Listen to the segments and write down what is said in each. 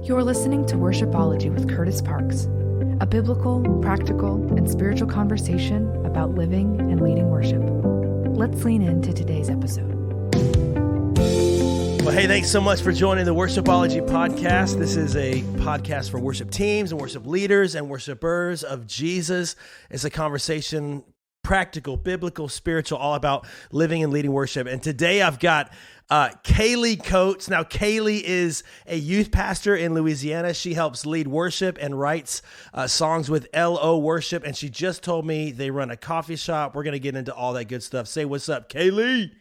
You're listening to Worshipology with Kurtis Parks, a biblical, practical, and spiritual conversation about living and leading worship. Let's lean into today's episode. Well, hey, thanks so much for joining the Worshipology podcast. This is a podcast for worship teams and worship leaders and worshipers of Jesus. It's a conversation, practical, biblical, spiritual, all about living and leading worship. And today I've got Kaylea Coates. Now, Kaylea is a youth pastor in Louisiana. She helps lead worship and writes songs with LO Worship. And she just told me they run a coffee shop. We're going to get into all that good stuff. Say what's up, Kaylea.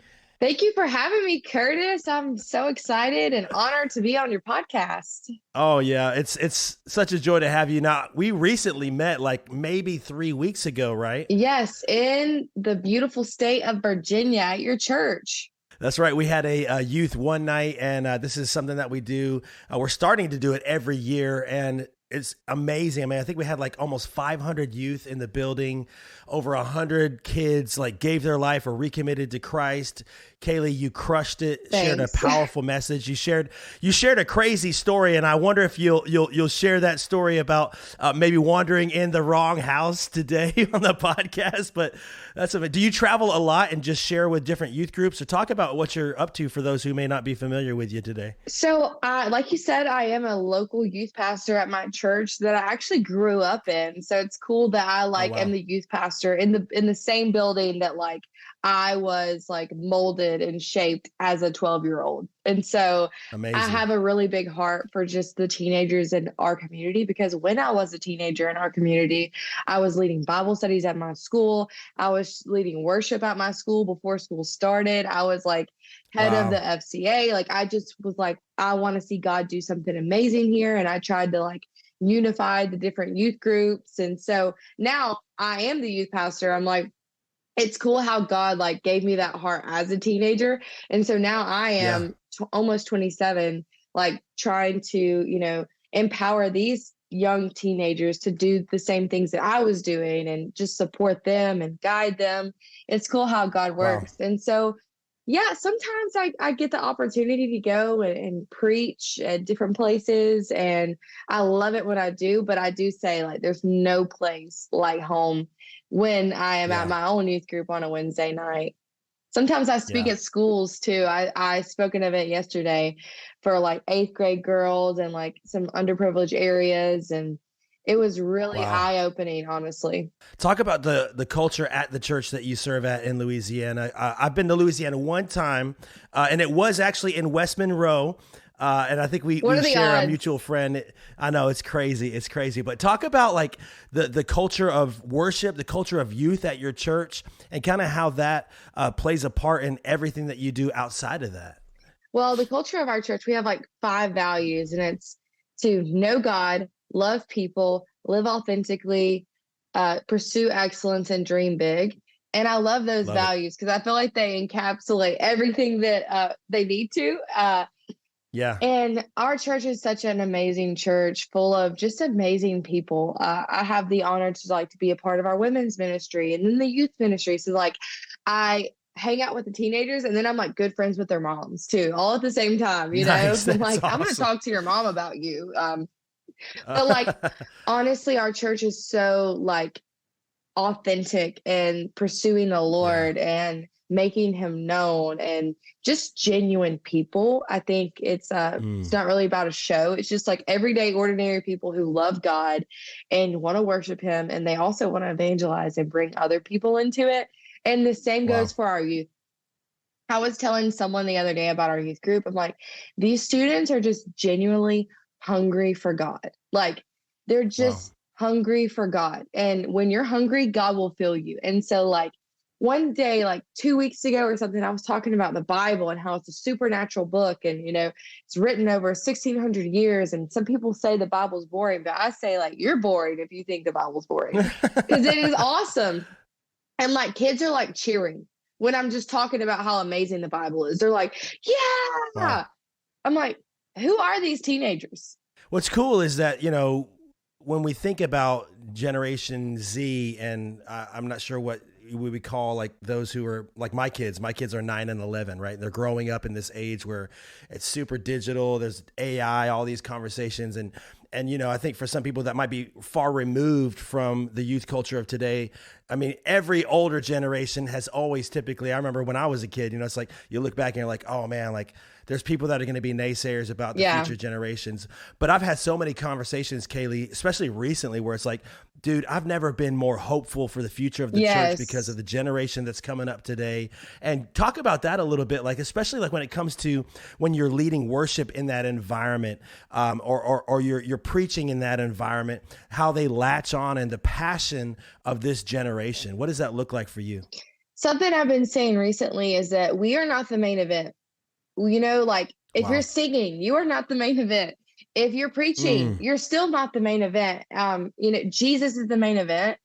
Thank you for having me, Kurtis. I'm so excited and honored to be on your podcast. Oh, yeah. It's such a joy to have you. Now, we recently met like maybe 3 weeks ago, right? Yes, in the beautiful state of Virginia at your church. That's right. We had a youth one night, and this is something that we do. We're starting to do it every year, and it's amazing. I mean, I think we had like almost 500 youth in the building. Over 100 kids like gave their life or recommitted to Christ. Kaylea, you crushed it. Thanks. Shared a powerful message. You shared a crazy story, and I wonder if you'll share that story about maybe wandering in the wrong house today on the podcast. But that's amazing. Do you travel a lot and just share with different youth groups, or talk about what you're up to for those who may not be familiar with you today? So, like you said, I am a local youth pastor at my church that I actually grew up in. So it's cool that I am the youth pastor in the same building that I was molded and shaped as a 12-year-old. And so amazing. I have a really big heart for just the teenagers in our community, because when I was a teenager in our community, I was leading Bible studies at my school. I was leading worship at my school before school started. I was head of the FCA. I just was I want to see God do something amazing here. And I tried to unify the different youth groups. And so now I am the youth pastor. I'm it's cool how God gave me that heart as a teenager. And so now I am almost 27, trying to, empower these young teenagers to do the same things that I was doing and just support them and guide them. It's cool how God works. Wow. And so, sometimes I get the opportunity to go and preach at different places, and I love it when I do, but I do say there's no place like home when I am at my own youth group on a Wednesday night. Sometimes I speak at schools too. I spoke an event yesterday for 8th grade girls and some underprivileged areas, and it was really eye-opening, honestly. Talk about the culture at the church that you serve at in Louisiana. I've been to Louisiana one time, and it was actually in West Monroe. And I think we share a mutual friend. I know it's crazy. It's crazy. But talk about the culture of worship, the culture of youth at your church, and kind of how that plays a part in everything that you do outside of that. Well, the culture of our church, we have 5 values, and it's to know God, love people, live authentically, pursue excellence, and dream big. And I love those values because I feel like they encapsulate everything that they need to. And our church is such an amazing church full of just amazing people. I have the honor to be a part of our women's ministry and then the youth ministry. So I hang out with the teenagers, and then I'm good friends with their moms too, all at the same time, you know? So I'm awesome. I'm going to talk to your mom about you. But honestly, our church is so authentic and pursuing the Lord and making him known and just genuine people. I think it's not really about a show. It's just everyday, ordinary people who love God and want to worship him. And they also want to evangelize and bring other people into it. And the same goes for our youth. I was telling someone the other day about our youth group. I'm these students are just genuinely hungry for God. They're just hungry for God. And when you're hungry, God will fill you. And so one day, 2 weeks ago or something, I was talking about the Bible and how it's a supernatural book, and it's written over 1,600 years. And some people say the Bible's boring, but I say you're boring if you think the Bible's boring, because it is awesome. And kids are cheering when I'm just talking about how amazing the Bible is. They're yeah. Wow. I'm who are these teenagers? What's cool is that when we think about Generation Z, and I'm not sure what we would call like those who are like my kids. My kids are 9 and 11, right? They're growing up in this age where it's super digital. There's AI, all these conversations. And, you know, I think for some people that might be far removed from the youth culture of today. I mean, every older generation has always typically, I remember when I was a kid, you know, it's like you look back and you're like, oh man, like there's people that are going to be naysayers about the future generations. But I've had so many conversations, Kaylee, especially recently, where it's like, dude, I've never been more hopeful for the future of the church because of the generation that's coming up today. And talk about that a little bit, like, especially like when it comes to when you're leading worship in that environment, or you're preaching in that environment, how they latch on and the passion of this generation. What does that look like for you? Something I've been saying recently is that we are not the main event. You know, like if you're singing, you are not the main event. If you're preaching, you're still not the main event. You know, Jesus is the main event.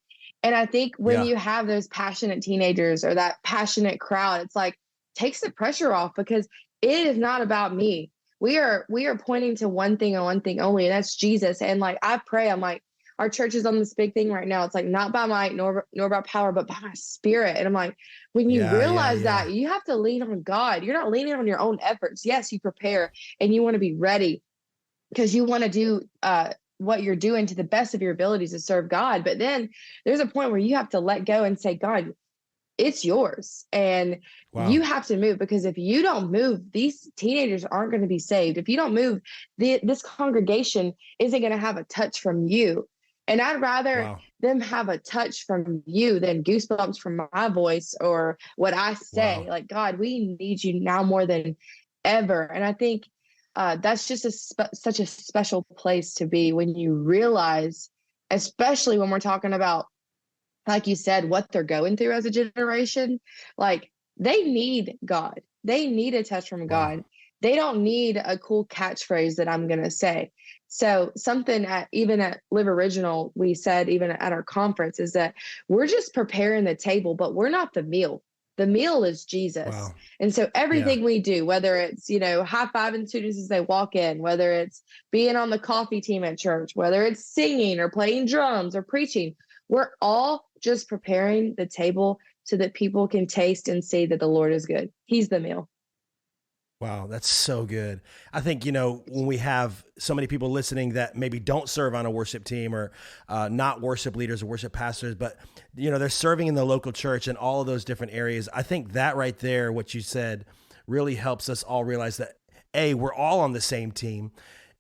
And I think when you have those passionate teenagers or that passionate crowd, it's like takes the pressure off, because it is not about me. We are pointing to one thing and one thing only, and that's Jesus. And like I pray, I'm like, our church is on this big thing right now. It's like not by might nor by power, but by my spirit. And I'm like, when you realize that, you have to lean on God. You're not leaning on your own efforts. Yes, you prepare and you want to be ready because you want to do what you're doing to the best of your abilities to serve God. But then there's a point where you have to let go and say, God, it's yours. And you have to move, because if you don't move, these teenagers aren't going to be saved. If you don't move, this congregation isn't going to have a touch from you. And I'd rather them have a touch from you than goosebumps from my voice or what I say. Like, God, we need you now more than ever. And I think that's just such a special place to be when you realize, especially when we're talking about, like you said, what they're going through as a generation. Like, they need God. They need a touch from God. They don't need a cool catchphrase that I'm going to say. So something even at Live Original, we said even at our conference, is that we're just preparing the table, but we're not the meal. The meal is Jesus. And so everything we do, whether it's, you know, high-fiving students as they walk in, whether it's being on the coffee team at church, whether it's singing or playing drums or preaching, we're all just preparing the table so that people can taste and see that the Lord is good. He's the meal. Wow, that's so good. I think, you know, when we have so many people listening that maybe don't serve on a worship team or not worship leaders or worship pastors, but, you know, they're serving in the local church and all of those different areas. I think that right there, what you said, really helps us all realize that, A, we're all on the same team,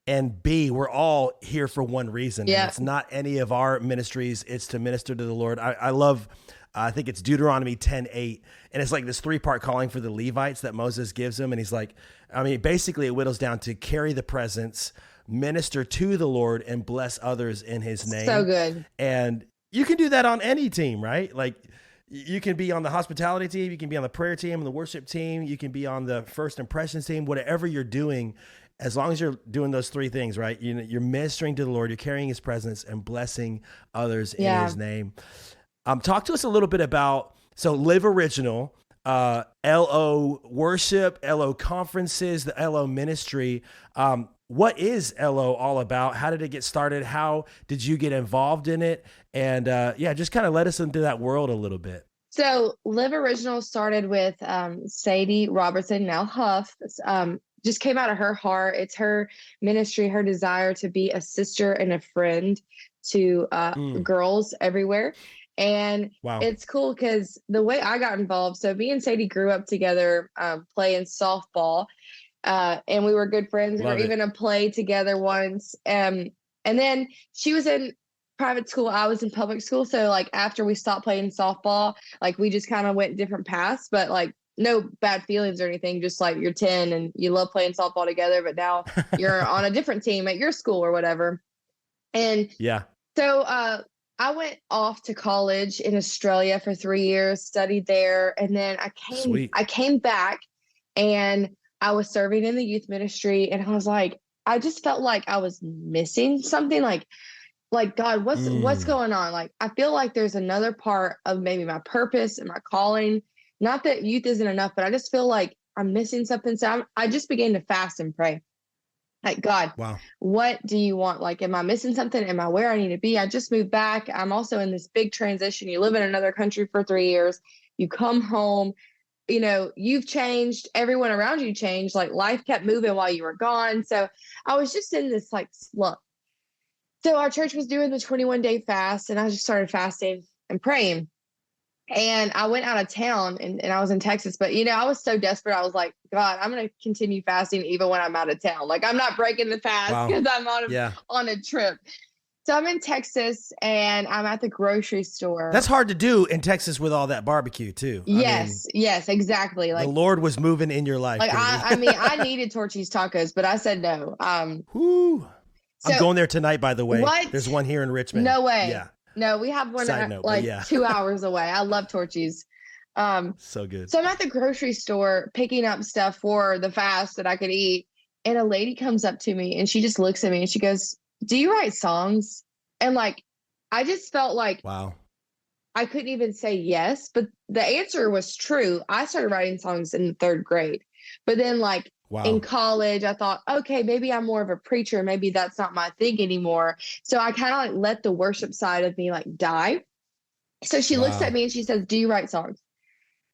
and B, we're all here for one reason. And it's not any of our ministries. It's to minister to the Lord. I love I think it's Deuteronomy 10:8. And it's like this 3-part calling for the Levites that Moses gives them. And he's like, I mean, basically it whittles down to carry the presence, minister to the Lord, and bless others in his name. So good. And you can do that on any team, right? Like you can be on the hospitality team, you can be on the prayer team, the worship team, you can be on the first impressions team, whatever you're doing. As long as you're doing those 3 things, right? You're ministering to the Lord, you're carrying his presence and blessing others in his name. Talk to us a little bit about, so Live Original, LO Worship, LO Conferences, the LO Ministry. What is LO all about? How did it get started? How did you get involved in it? And just kind of let us into that world a little bit. So Live Original started with Sadie Robertson, now Huff. Just came out of her heart. It's her ministry, her desire to be a sister and a friend to girls everywhere. And it's cool because the way I got involved, so me and Sadie grew up together playing softball, and we were good friends. We were even a play together once. And then she was in private school. I was in public school. So like after we stopped playing softball, like we just kind of went different paths, but like no bad feelings or anything. Just like you're 10 and you love playing softball together, but now you're on a different team at your school or whatever. And so I went off to college in Australia for 3 years, studied there. And then I came back and I was serving in the youth ministry. And I was like, I just felt like I was missing something. Like God, what's going on? Like, I feel like there's another part of maybe my purpose and my calling. Not that youth isn't enough, but I just feel like I'm missing something. So I just began to fast and pray. Like, God, Wow. what do you want? Like, am I missing something? Am I where I need to be? I just moved back. I'm also in this big transition. You live in another country for 3 years. You come home, you've changed. Everyone around you changed. Like, life kept moving while you were gone. So I was just in this like slump. So our church was doing the 21-day fast, and I just started fasting and praying. And I went out of town, and I was in Texas, but I was so desperate. I was like, God, I'm going to continue fasting even when I'm out of town. Like, I'm not breaking the fast because I'm on a trip. So I'm in Texas, and I'm at the grocery store. That's hard to do in Texas with all that barbecue too. Yes, exactly. Like, the Lord was moving in your life. Like, I needed Torchy's tacos, but I said no. Whoo. I'm going there tonight, by the way. What? There's one here in Richmond. No way. Yeah. No, we have one Side note, 2 hours away. I love Torchy's. So good. So I'm at the grocery store picking up stuff for the fast that I could eat. And a lady comes up to me, and she just looks at me, and she goes, "Do you write songs?" And like, I just felt like, wow, I couldn't even say yes, but the answer was true. I started writing songs in the 3rd grade, but then like, wow. In college, I thought, okay, maybe I'm more of a preacher. Maybe that's not my thing anymore. So I kind of like let the worship side of me like die. So she looks at me and she says, "Do you write songs?"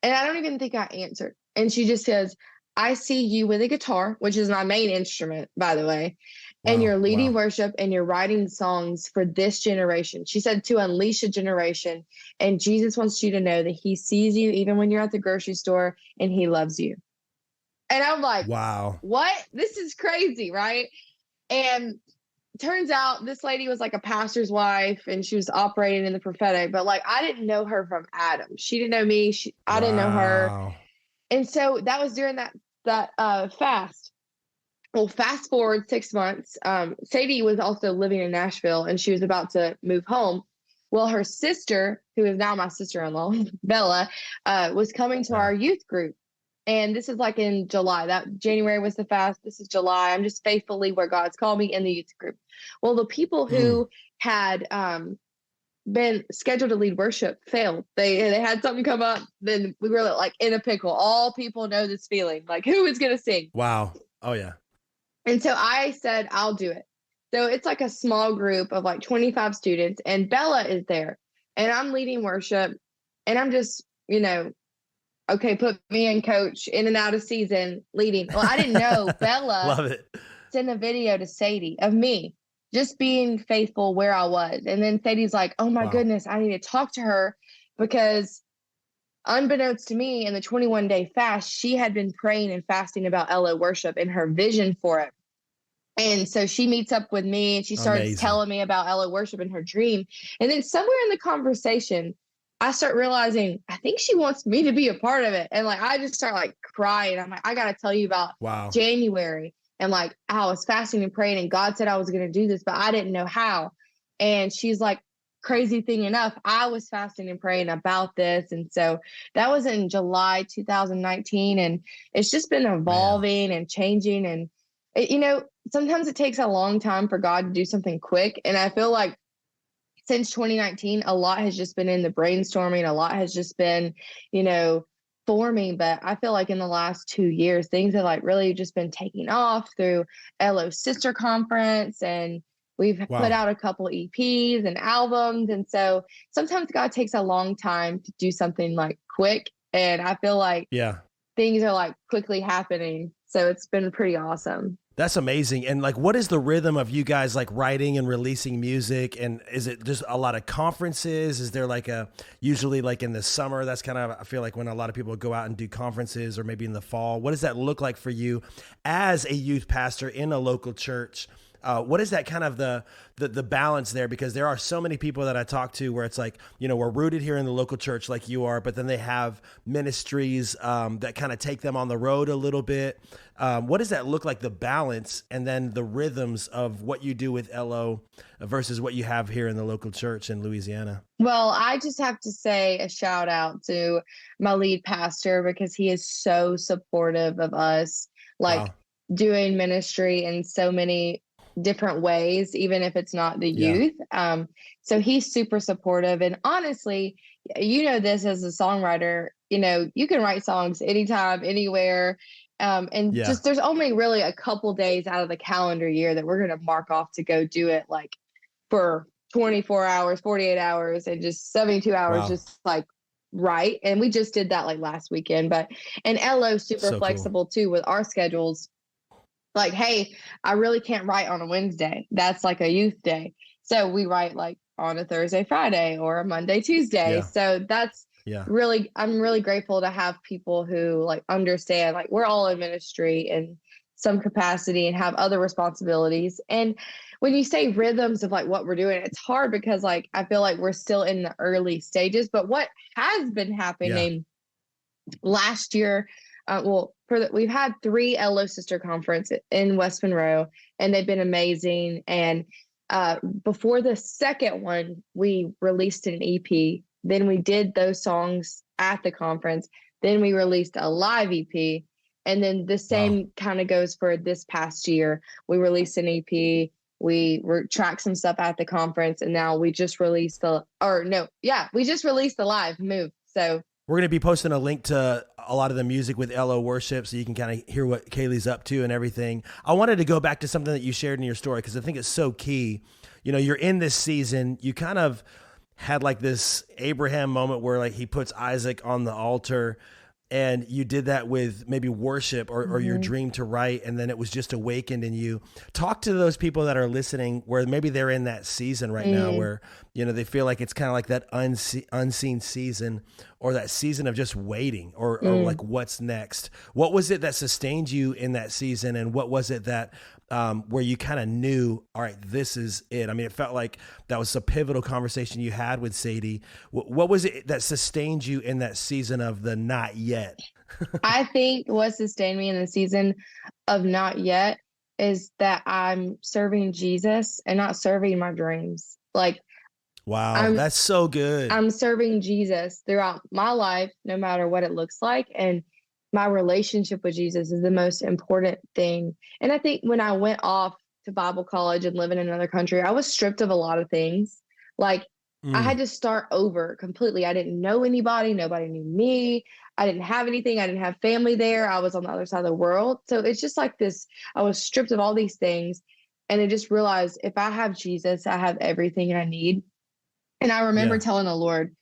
And I don't even think I answered. And she just says, "I see you with a guitar," which is my main instrument, by the way. And you're leading worship, and you're writing songs for this generation. She said, to unleash a generation. And Jesus wants you to know that he sees you even when you're at the grocery store, and he loves you. And I'm like, wow, what? This is crazy, right? And turns out this lady was like a pastor's wife, and she was operating in the prophetic, but like, I didn't know her from Adam. She didn't know me. I didn't know her. And so that was during that fast. Well, fast forward 6 months. Sadie was also living in Nashville, and she was about to move home. Well, her sister, who is now my sister-in-law, Bella, was coming to our youth group. And this is like in July. That January was the fast. This is July. I'm just faithfully where God's called me in the youth group. Well, the people who had been scheduled to lead worship failed. They had something come up. Then we were like in a pickle. All people know this feeling. Like, who is going to sing? Wow. Oh, yeah. And so I said, I'll do it. So it's like a small group of like 25 students, and Bella is there, and I'm leading worship, and I'm just, okay, put me in, coach, in and out of season leading. Well, I didn't know Bella Love it. sent a video to Sadie of me just being faithful where I was. And then Sadie's like, "Oh my goodness, I need to talk to her," because unbeknownst to me, in the 21-day fast, she had been praying and fasting about LO worship and her vision for it. And so she meets up with me, and she starts telling me about LO worship and her dream. And then somewhere in the conversation, I start realizing, I think she wants me to be a part of it. And like, I just start like crying. I'm like, I got to tell you about January. And like, I was fasting and praying, and God said I was going to do this, but I didn't know how. And she's like, crazy thing enough, I was fasting and praying about this. And so that was in July 2019. And it's just been evolving and changing. And, sometimes it takes a long time for God to do something quick. And I feel like since 2019, a lot has just been in the brainstorming. A lot has just been, forming. But I feel like in the last 2 years, things have like really just been taking off through LO Sister Conference, and we've put out a couple EPs and albums. And so sometimes God takes a long time to do something like quick. And I feel like things are like quickly happening. So it's been pretty awesome. That's amazing. And like, what is the rhythm of you guys like writing and releasing music? And is it just a lot of conferences? Is there like usually like in the summer, that's kind of, I feel like when a lot of people go out and do conferences, or maybe in the fall, what does that look like for you as a youth pastor in a local church? What is that kind of the balance there? Because there are so many people that I talk to where it's like, we're rooted here in the local church like you are, but then they have ministries that kind of take them on the road a little bit. What does that look like, the balance, and then the rhythms of what you do with LO versus what you have here in the local church in Louisiana? Well, I just have to say a shout out to my lead pastor, because he is so supportive of us, doing ministry in so many different ways, even if it's not the youth. So he's super supportive. And honestly, this as a songwriter, you can write songs anytime, anywhere. And Yeah. just there's only really a couple days out of the calendar year that we're going to mark off to go do it like for 24 hours, 48 hours, and just 72 hours, Wow. just like right. And we just did that like last weekend. But and LO super So cool. flexible too with our schedules. Like, hey, I really can't write on a Wednesday. That's like a youth day. So we write like on a Thursday, Friday, or a Monday, Tuesday. Yeah. So that's Yeah. really, I'm really grateful to have people who like understand, like we're all in ministry in some capacity and have other responsibilities. And when you say rhythms of like what we're doing, it's hard because like I feel like we're still in the early stages. But what has been happening last year, we've had 3 LO sister conference in West Monroe, and they've been amazing. And before the second one, we released an EP. Then we did those songs at the conference. Then we released a live EP. And then the same kind of goes for this past year. We released an EP. We tracked some stuff at the conference, and now we just released the live move. So we're going to be posting a link to a lot of the music with LO Worship so you can kind of hear what Kaylea's up to and everything. I wanted to go back to something that you shared in your story because I think it's so key. You know, you're in this season. You kind of had like this Abraham moment where like he puts Isaac on the altar, and you did that with maybe worship or your dream to write, and then it was just awakened in you. Talk to those people that are listening where maybe they're in that season right now where, you know, they feel like it's kind of like that unseen season or that season of just waiting or like what's next. What was it that sustained you in that season, and what was it that where you kind of knew, all right, this is it? I mean, it felt like that was a pivotal conversation you had with Sadie. What was it that sustained you in that season of the not yet? I think what sustained me in the season of not yet is that I'm serving Jesus and not serving my dreams. Like, wow, that's so good. I'm serving Jesus throughout my life, no matter what it looks like. And my relationship with Jesus is the most important thing. And I think when I went off to Bible college and live in another country, I was stripped of a lot of things. Like, I had to start over completely. I didn't know anybody. Nobody knew me. I didn't have anything. I didn't have family there. I was on the other side of the world. So it's just like this. I was stripped of all these things. And I just realized if I have Jesus, I have everything I need. And I remember telling the Lord,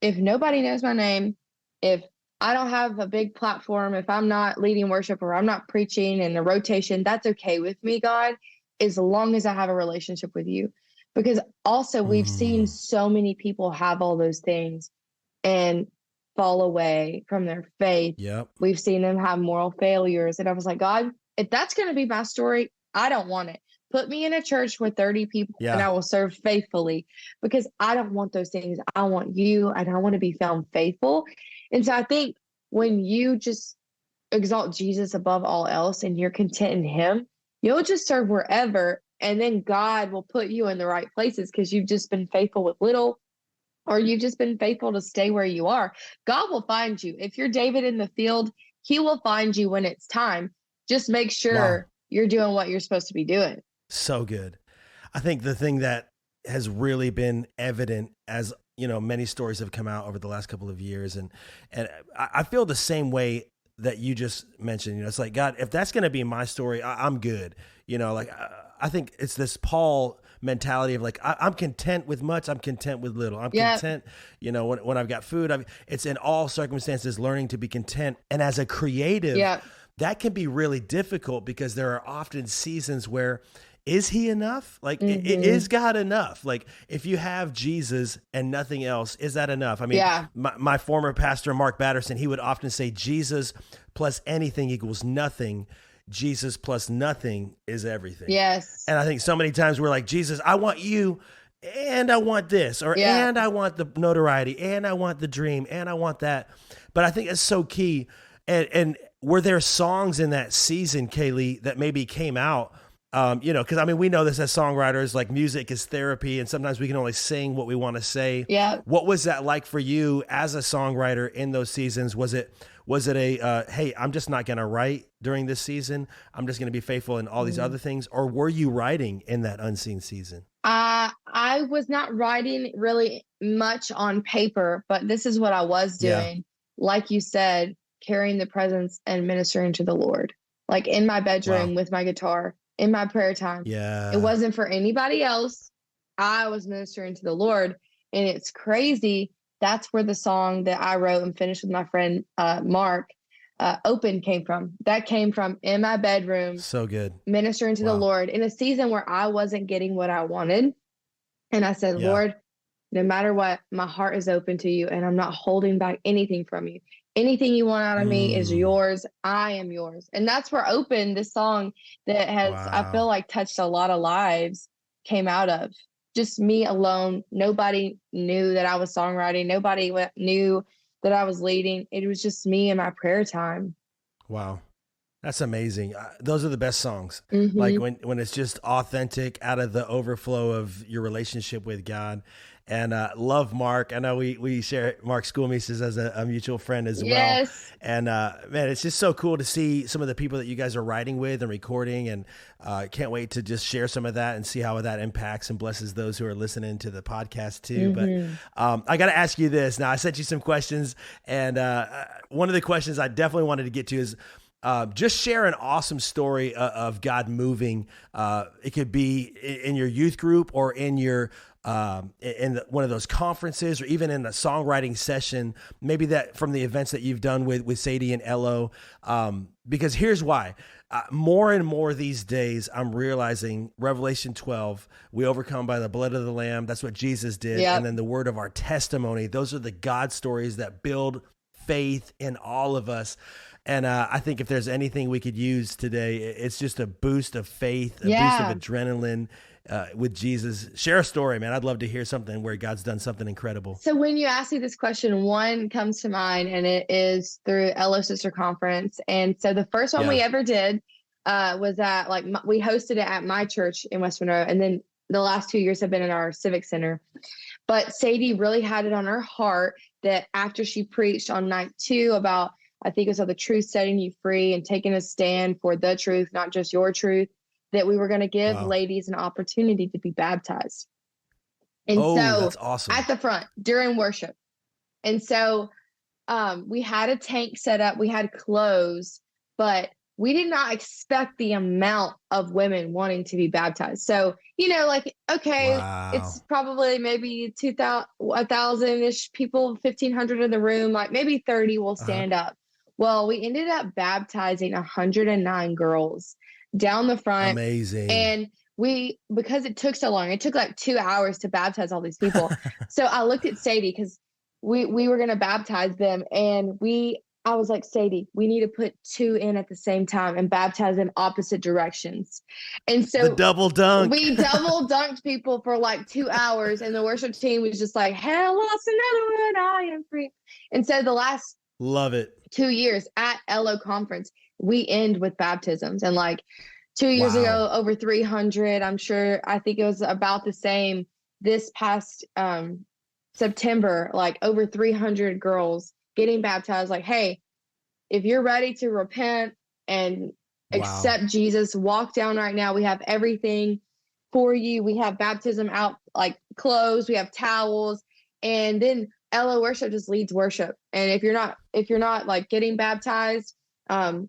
if nobody knows my name, if I don't have a big platform, if I'm not leading worship or I'm not preaching in a rotation, that's okay with me, God, as long as I have a relationship with you. Because also we've seen so many people have all those things and fall away from their faith. Yep. We've seen them have moral failures. And I was like, God, if that's going to be my story, I don't want it. Put me in a church with 30 people and I will serve faithfully, because I don't want those things. I want you, and I want to be found faithful. And so I think when you just exalt Jesus above all else and you're content in him, you'll just serve wherever. And then God will put you in the right places because you've just been faithful with little, or you've just been faithful to stay where you are. God will find you. If you're David in the field, he will find you when it's time. Just make sure you're doing what you're supposed to be doing. So good. I think the thing that has really been evident as, you know, many stories have come out over the last couple of years. And I feel the same way that you just mentioned. You know, it's like, God, if that's going to be my story, I'm good. You know, like I think it's this Paul mentality of like, I'm content with much. I'm content with little. I'm content, you know, when I've got food, it's in all circumstances learning to be content. And as a creative, that can be really difficult because there are often seasons where, is he enough? Like, is God enough? Like, if you have Jesus and nothing else, is that enough? I mean, my former pastor, Mark Batterson, he would often say Jesus plus anything equals nothing. Jesus plus nothing is everything. Yes. And I think so many times we're like, Jesus, I want you and I want this, or and I want the notoriety, and I want the dream, and I want that. But I think it's so key. And were there songs in that season, Kaylea, that maybe came out? You know, because I mean, we know this as songwriters, like music is therapy, and sometimes we can only sing what we want to say. Yeah. What was that like for you as a songwriter in those seasons? Was it a, hey, I'm just not going to write during this season. I'm just going to be faithful in all these other things. Or were you writing in that unseen season? I was not writing really much on paper, but this is what I was doing. Like you said, carrying the presence and ministering to the Lord, like in my bedroom with my guitar, in my prayer time. Yeah. It wasn't for anybody else. I was ministering to the Lord. And it's crazy. That's where the song that I wrote and finished with my friend Mark, Open, came from. That came from in my bedroom. So good. Ministering to the Lord in a season where I wasn't getting what I wanted. And I said, Lord, no matter what, my heart is open to you, and I'm not holding back anything from you. Anything you want out of me is yours. I am yours. And that's where Open, this song that has, I feel like, touched a lot of lives, came out of. Just me alone. Nobody knew that I was songwriting. Nobody knew that I was leading. It was just me and my prayer time. Wow. That's amazing. Those are the best songs. Mm-hmm. Like when it's just authentic out of the overflow of your relationship with God. And love Mark. I know we share Mark Schoolmeesters as a mutual friend as well. And man, it's just so cool to see some of the people that you guys are writing with and recording. And can't wait to just share some of that and see how that impacts and blesses those who are listening to the podcast too. Mm-hmm. But I got to ask you this. Now, I sent you some questions, and one of the questions I definitely wanted to get to is, just share an awesome story of God moving. It could be in your youth group or in your one of those conferences, or even in a songwriting session, maybe that from the events that you've done with Sadie and Elo. Because here's why. More and more these days, I'm realizing Revelation 12, we overcome by the blood of the Lamb. That's what Jesus did. Yep. And then the word of our testimony. Those are the God stories that build faith in all of us. And I think if there's anything we could use today, it's just a boost of faith, a boost of adrenaline with Jesus. Share a story, man. I'd love to hear something where God's done something incredible. So when you ask me this question, one comes to mind, and it is through Elo Sister Conference. And so the first one we ever did was at, we hosted it at my church in West Monroe. And then the last 2 years have been in our Civic Center. But Sadie really had it on her heart that after she preached on night 2 about, I think it was the truth setting you free and taking a stand for the truth, not just your truth, that we were going to give ladies an opportunity to be baptized. And so that's awesome. At the front during worship. And so we had a tank set up, we had clothes, but we did not expect the amount of women wanting to be baptized. So, it's probably maybe 1,000-ish people, 1,500 in the room, like maybe 30 will stand up. Well, we ended up baptizing 109 girls down the front. Amazing. And because it took so long, it took like 2 hours to baptize all these people. So I looked at Sadie because we were going to baptize them. And I was like, Sadie, we need to put 2 in at the same time and baptize in opposite directions. And so the double dunk. We double dunked people for like 2 hours. And the worship team was just like, hell, lost another one. I am free. And so the last love it 2 years at Elo Conference, we end with baptisms. And 2 years ago, over 300. I think it was about the same this past September, over 300 girls getting baptized. Hey, if you're ready to repent and accept Jesus, walk down right now. We have everything for you. We have baptism out, clothes, we have towels, and then Elo Worship just leads worship. And if you're not getting baptized,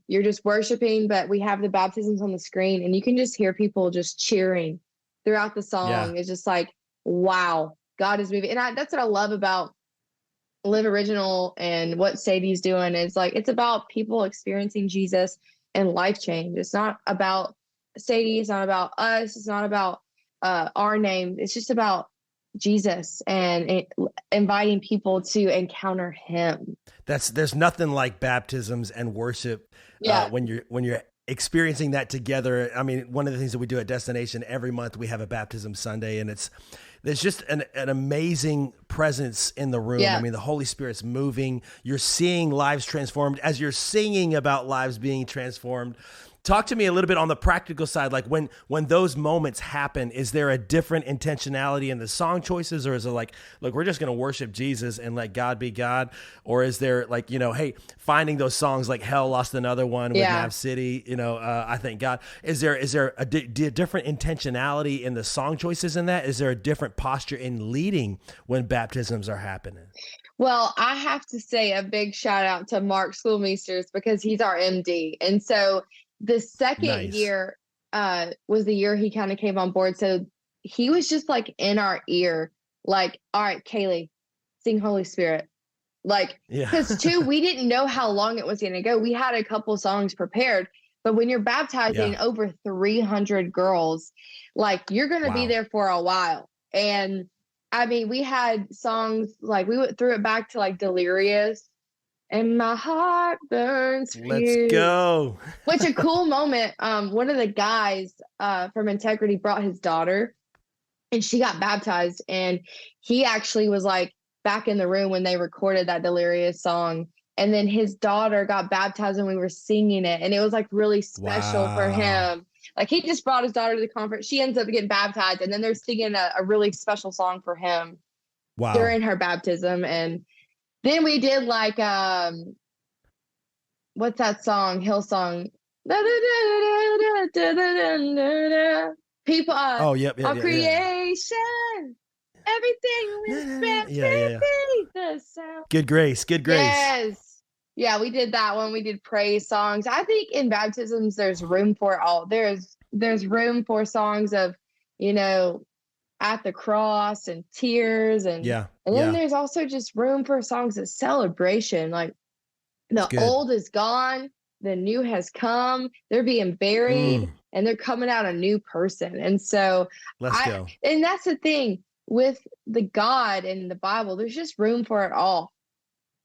you're just worshiping, but we have the baptisms on the screen, and you can just hear people just cheering throughout the song. Yeah. It's just wow, God is moving. And that's what I love about Live Original and what Sadie's doing is it's about people experiencing Jesus and life change. It's not about Sadie. It's not about us. It's not about our name. It's just about Jesus and inviting people to encounter him. There's nothing like baptisms and worship when you're experiencing that together. I mean, one of the things that we do at Destination, every month we have a baptism Sunday, and there's just an amazing presence in the room. Yeah. I mean, the Holy Spirit's moving. You're seeing lives transformed as you're singing about lives being transformed. Talk to me a little bit on the practical side. When those moments happen, is there a different intentionality in the song choices, or is it look, we're just going to worship Jesus and let God be God? Or is there hey, finding those songs like Hell Lost Another One with Nav City, I Thank God. Is there a different intentionality in the song choices in that? Is there a different posture in leading when baptisms are happening? Well, I have to say a big shout out to Mark Schoolmeisters because he's our MD. And so the second Nice. year was the year he kind of came on board. So he was just like in our ear, like, all right, Kaylee, sing Holy Spirit. Like, Yeah. because too, we didn't know how long it was going to go. We had a couple songs prepared, but when you're baptizing over 300 girls, like you're going to be there for a while. And I mean, we had songs like we threw it back to like Delirious and my heart burns for Let's you. go. Which a cool moment. One of the guys from Integrity brought his daughter and she got baptized, and he actually was like back in the room when they recorded that Delirious song. And then his daughter got baptized and we were singing it, and it was like really special for him. Like he just brought his daughter to the conference. She ends up getting baptized, and then they're singing a really special song for him during her baptism. And then we did like what's that song? Hillsong. People Oh, yep. our creation. Everything was meant to be the sound. Good grace. Good grace. Yes. Yeah, we did that one. We did praise songs. I think in baptisms, there's room for it all. There's room for songs of, you know, at the cross and tears. And then there's also just room for songs of celebration. Like the old is gone. The new has come. They're being buried and they're coming out a new person. And so let's go. And that's the thing with the God in the Bible, there's just room for it all.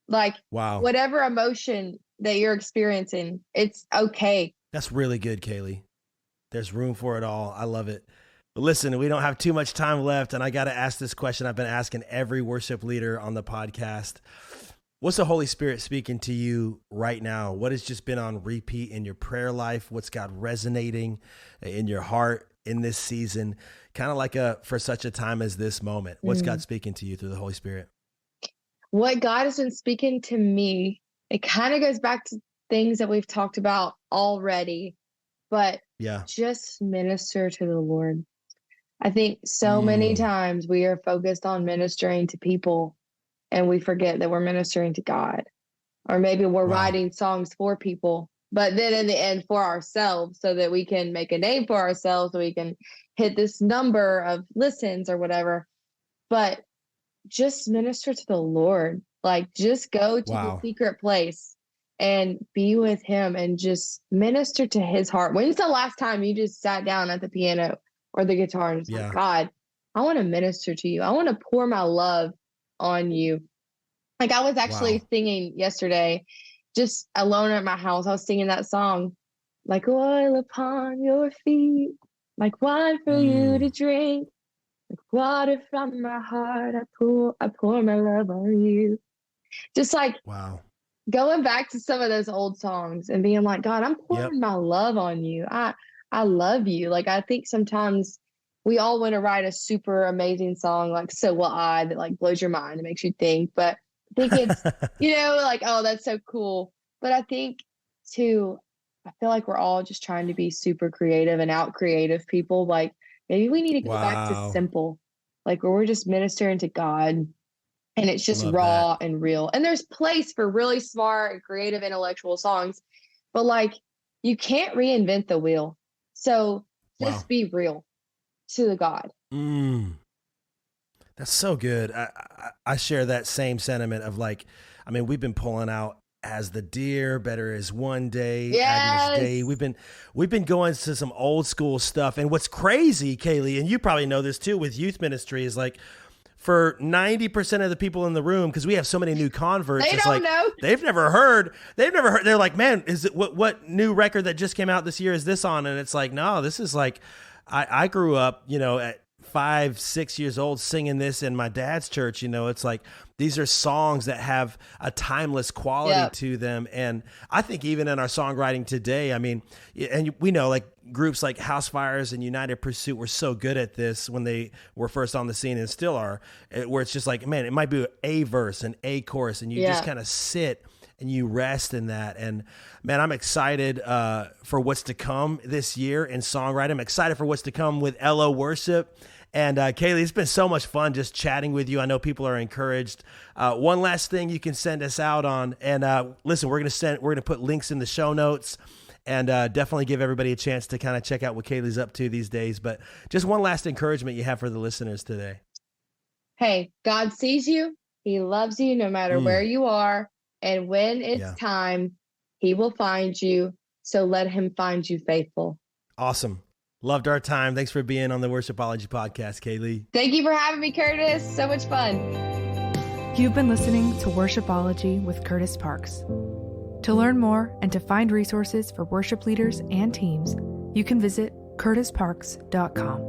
Like whatever emotion that you're experiencing, it's okay. That's really good, Kaylee. There's room for it all. I love it. But listen, we don't have too much time left, and I got to ask this question I've been asking every worship leader on the podcast. What's the Holy Spirit speaking to you right now? What has just been on repeat in your prayer life? What's God resonating in your heart in this season? Kind of like for such a time as this moment. What's God speaking to you through the Holy Spirit? What God has been speaking to me, it kind of goes back to things that we've talked about already, but just minister to the Lord. I think so many times we are focused on ministering to people and we forget that we're ministering to God. Or maybe we're writing songs for people, but then in the end for ourselves so that we can make a name for ourselves, so we can hit this number of listens or whatever. But just minister to the Lord. Like just go to the secret place and be with him and just minister to his heart. When's the last time you just sat down at the piano or the guitar and just like, God, I want to minister to you. I want to pour my love on you. Like I was actually singing yesterday, just alone at my house. I was singing that song, like oil upon your feet, like wine for you to drink, like water from my heart. I pour my love on you. Just like going back to some of those old songs and being like, God, I'm pouring my love on you. I love you. Like I think sometimes we all want to write a super amazing song like So Will I that like blows your mind and makes you think. But I think it's, you know, like, oh, that's so cool. But I think too, I feel like we're all just trying to be super creative and out creative people. Like maybe we need to go back to simple, like where we're just ministering to God and it's just raw and real. And there's place for really smart and creative intellectual songs, but like you can't reinvent the wheel. So just be real to the God. That's so good. I share that same sentiment of like, I mean, we've been pulling out As the Deer, Better Is One Day, Agnes Day. We've been going to some old school stuff. And what's crazy, Kaylee, and you probably know this too with youth ministry, is like for 90% of the people in the room, because we have so many new converts, they don't know. They've never heard. They're like, man, is it what new record that just came out this year is this on? And it's like, no, this is like, I grew up, you know, at 5-6 years old singing this in my dad's church. You know, it's like these are songs that have a timeless quality to them. And I think even in our songwriting today, I mean, and we know like groups like House Fires and United Pursuit were so good at this when they were first on the scene and still are, where it's just like, man, it might be a verse and a chorus and you just kind of sit and you rest in that. And man, I'm excited for what's to come this year in songwriting. I'm excited for what's to come with LO Worship And Kaylea, it's been so much fun just chatting with you. I know people are encouraged. One last thing you can send us out on, and listen, we're gonna put links in the show notes, and definitely give everybody a chance to kind of check out what Kaylea's up to these days. But just one last encouragement you have for the listeners today. Hey, God sees you. He loves you no matter where you are. And when it's time, he will find you. So let him find you faithful. Awesome. Loved our time. Thanks for being on the Worshipology podcast, Kaylea. Thank you for having me, Kurtis. So much fun. You've been listening to Worshipology with Kurtis Parks. To learn more and to find resources for worship leaders and teams, you can visit kurtisparks.com.